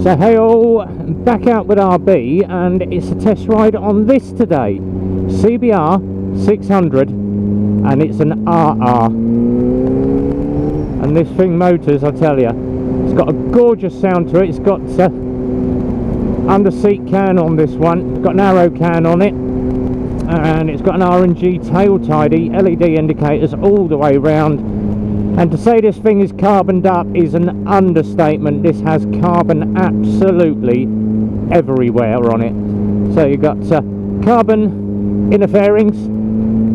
So hey all, back out with RB, and it's a test ride on this today, CBR600, and it's an RR. And this thing motors, I tell you, it's got a gorgeous sound to it. It's got under seat can on this one, it's got an arrow can on it, and it's got an R&G tail tidy, LED indicators all the way round. And to say this thing is carboned up is an understatement. This has carbon absolutely everywhere on it. So you've got carbon inner fairings,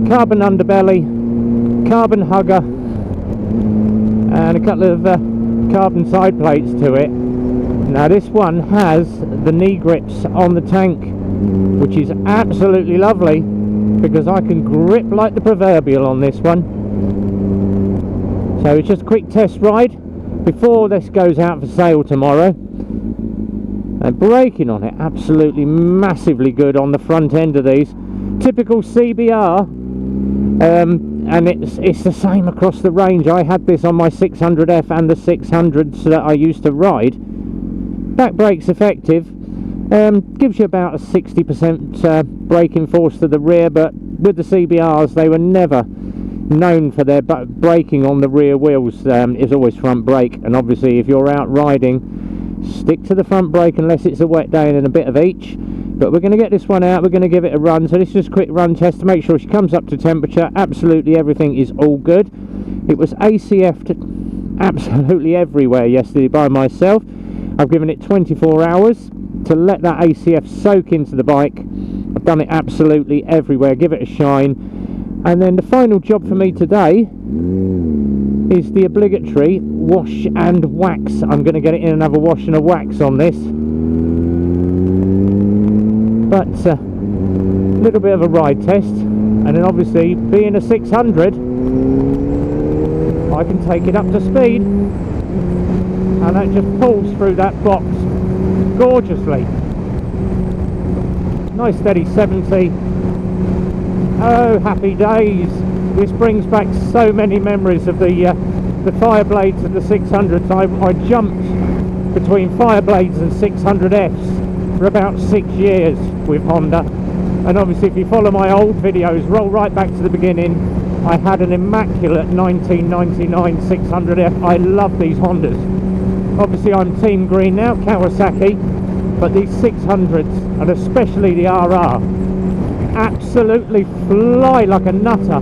carbon underbelly, carbon hugger, and a couple of carbon side plates to it. Now this one has the knee grips on the tank, which is absolutely lovely because I can grip like the proverbial on this one. So it's just a quick test ride before this goes out for sale tomorrow. And braking on it, absolutely massively good on the front end of these. Typical CBR, and it's the same across the range. I had this on my 600F and the 600s that I used to ride. Back brake's effective, gives you about a 60% braking force to the rear, but with the CBRs they were never known for their braking on the rear wheels. Is always front brake, and obviously if you're out riding, stick to the front brake unless it's a wet day and a bit of each. But we're going to get this one out, we're going to give it a run. So this is just a quick run test to make sure she comes up to temperature. Absolutely everything is all good. It was ACF'd absolutely everywhere yesterday by myself. I've given it 24 hours to let that ACF soak into the bike. I've done it absolutely everywhere, give it a shine. And then the final job for me today is the obligatory wash and wax. I'm going to get it in and have a wash and a wax on this. But a little bit of a ride test, and then obviously being a 600 I can take it up to speed, and that just pulls through that box gorgeously. Nice steady 70. Oh, happy days. This brings back so many memories of the Fireblades and the 600s. I jumped between Fireblades and 600Fs for about 6 years with Honda. And obviously if you follow my old videos, roll right back to the beginning, I had an immaculate 1999 600F. I love these Hondas. Obviously I'm Team Green now, Kawasaki, but these 600s, and especially the RR, absolutely fly like a nutter.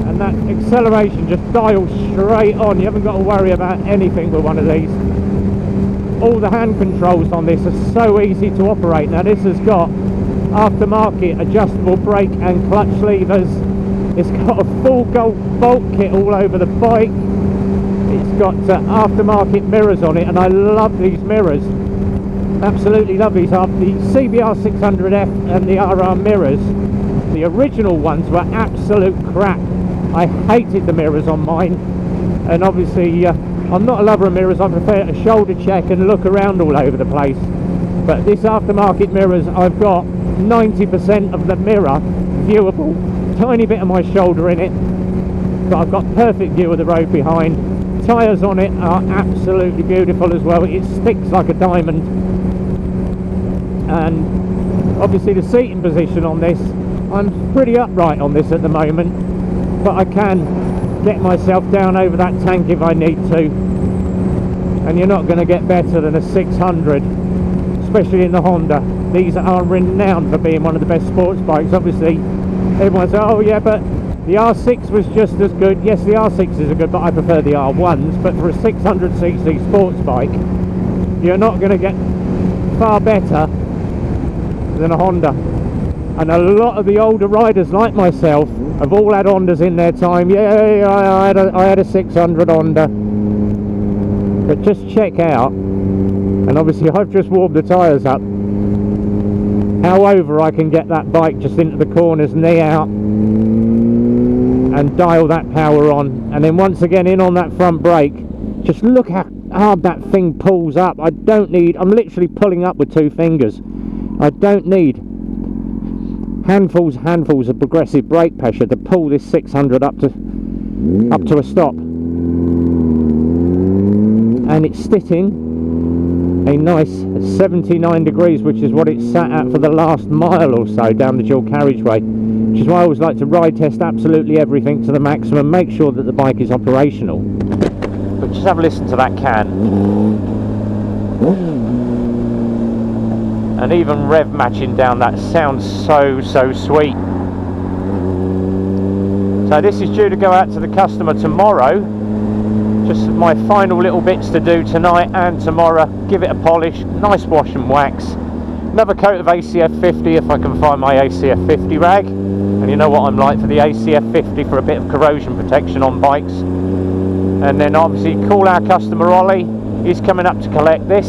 And that acceleration just dials straight on. You haven't got to worry about anything with one of these. All the hand controls on this are so easy to operate. Now this has got aftermarket adjustable brake and clutch levers. It's got a full gold bolt kit all over the bike. It's got aftermarket mirrors on it, and I love these mirrors. Absolutely love these. The CBR600F and the RR mirrors, the original ones, were absolute crap. I hated the mirrors on mine, and obviously I'm not a lover of mirrors. I prefer to shoulder check and look around all over the place. But this aftermarket mirrors, I've got 90% of the mirror viewable, tiny bit of my shoulder in it, but I've got perfect view of the road behind. Tyres on it are absolutely beautiful as well. It sticks like a diamond. And obviously the seating position on this, I'm pretty upright on this at the moment, but I can get myself down over that tank if I need to. And you're not going to get better than a 600, especially in the Honda. These are renowned for being one of the best sports bikes. Obviously everyone says, oh yeah, but the R6 was just as good. Yes, the R6s are good, but I prefer the R1s. But for a 600cc sports bike, you're not going to get far better than a Honda. And a lot of the older riders like myself have all had Hondas in their time. Yeah, I had a 600 Honda. But just check out, and obviously I've just warmed the tyres up, how over I can get that bike just into the corners, knee out, and dial that power on. And then once again in on that front brake, just look how hard that thing pulls up. I'm literally pulling up with 2 fingers. I don't need handfuls of progressive brake pressure to pull this 600 up to a stop. and it's sitting a nice 79 degrees, which is what it's sat at for the last mile or so down the dual carriageway, which is why I always like to ride test absolutely everything to the maximum, make sure that the bike is operational. But just have a listen to that can, and even rev matching down that sounds so sweet. So this is due to go out to the customer tomorrow. Just my final little bits to do tonight and tomorrow. Give it a polish, nice wash and wax, another coat of ACF 50 if I can find my ACF 50 rag, and you know what I'm like for the ACF 50 for a bit of corrosion protection on bikes. And then obviously call our customer Ollie, he's coming up to collect this.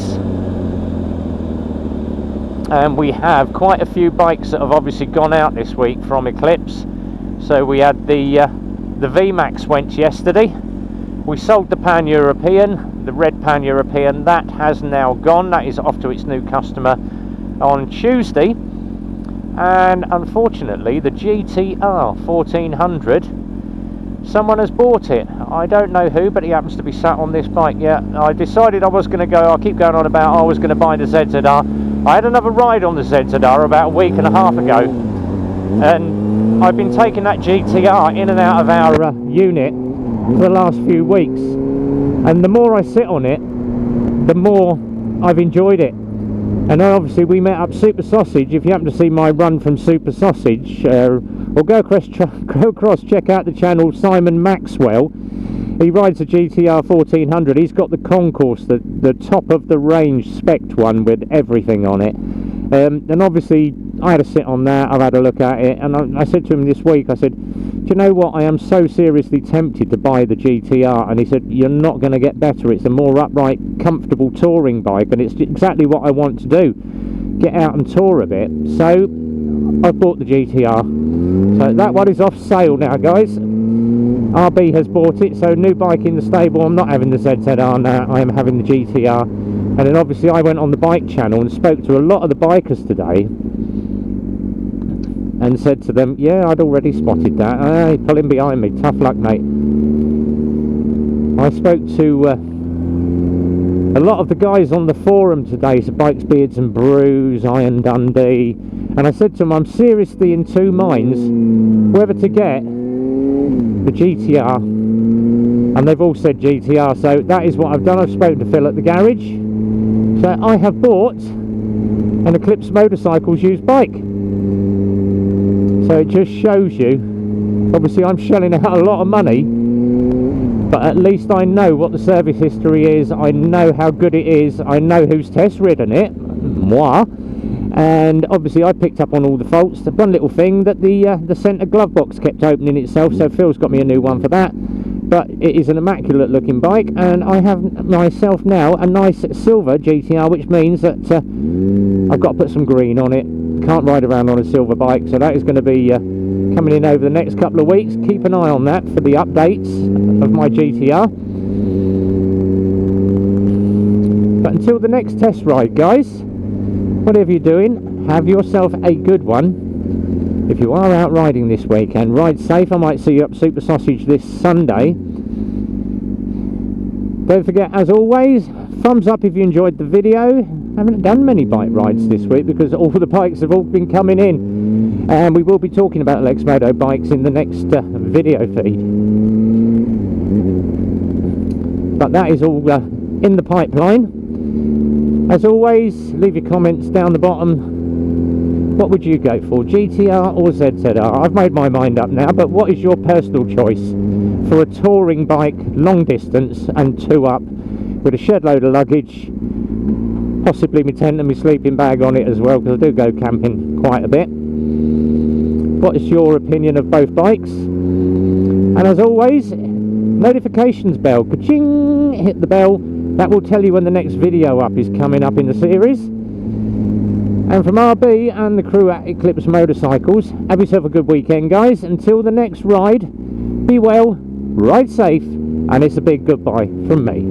And we have quite a few bikes that have obviously gone out this week from Eclipse. So we had the VMAX went yesterday. We sold the Pan-European, the red Pan-European, that has now gone. That is off to its new customer on Tuesday. And unfortunately, the GTR 1400, someone has bought it. I don't know who, but he happens to be sat on this bike. Yeah, I decided I was going to go, I'll keep going on about I was going to buy the ZZR. I had another ride on the ZZR about a week and a half ago. And I've been taking that GTR in and out of our unit for the last few weeks, and the more I sit on it, the more I've enjoyed it. And then obviously we met up Super Sausage. If you happen to see my run from Super Sausage, or go across check out the channel Simon Maxwell. He rides a GTR 1400. He's got the concourse, the top of the range spec'd one with everything on it. And obviously I had to sit on that, I've had a look at it, and I said to him this week, I said, do you know what, I am so seriously tempted to buy the GTR. And he said, you're not going to get better, it's a more upright, comfortable touring bike, and it's exactly what I want to do, get out and tour a bit. So I've bought the GTR, so that one is off sale now, guys. RB has bought it, so new bike in the stable. I'm not having the ZZR now, I am having the GTR. And then obviously I went on the bike channel and spoke to a lot of the bikers today and said to them, yeah, I'd already spotted that. Hey, pulling behind me, tough luck, mate. I spoke to a lot of the guys on the forum today, so Bikes, Beards and Brews, Iron Dundee, and I said to them, I'm seriously in two minds whether to get the GTR, and they've all said GTR, so that is what I've done. I've spoken to Phil at the garage, so I have bought an Eclipse Motorcycles used bike. So it just shows you, obviously I'm shelling out a lot of money, but at least I know what the service history is, I know how good it is, I know who's test ridden it, moi, and obviously I picked up on all the faults. The one little thing that the centre glove box kept opening itself, so Phil's got me a new one for that. But it is an immaculate looking bike, and I have myself now a nice silver GTR, which means that I've got to put some green on it. Can't ride around on a silver bike, so that is going to be coming in over the next couple of weeks. Keep an eye on that for the updates of my GTR. But until the next test ride, guys, whatever you're doing, have yourself a good one. If you are out riding this weekend, ride safe. I might see you up Super Sausage this Sunday. Don't forget, as always, thumbs up if you enjoyed the video. I haven't done many bike rides this week because all the bikes have all been coming in, and we will be talking about Lexmoto bikes in the next video feed. But that is all in the pipeline. As always, leave your comments down the bottom. What would you go for, GTR or ZZR? I've made my mind up now, but what is your personal choice for a touring bike, long distance and two up, with a shed load of luggage, possibly my tent and my sleeping bag on it as well, because I do go camping quite a bit. What is your opinion of both bikes? And as always, notifications bell, ka-ching, hit the bell. That will tell you when the next video up is coming up in the series. And from RB and the crew at Eclipse Motorcycles, have yourself a good weekend, guys. Until the next ride, be well, ride safe, and it's a big goodbye from me.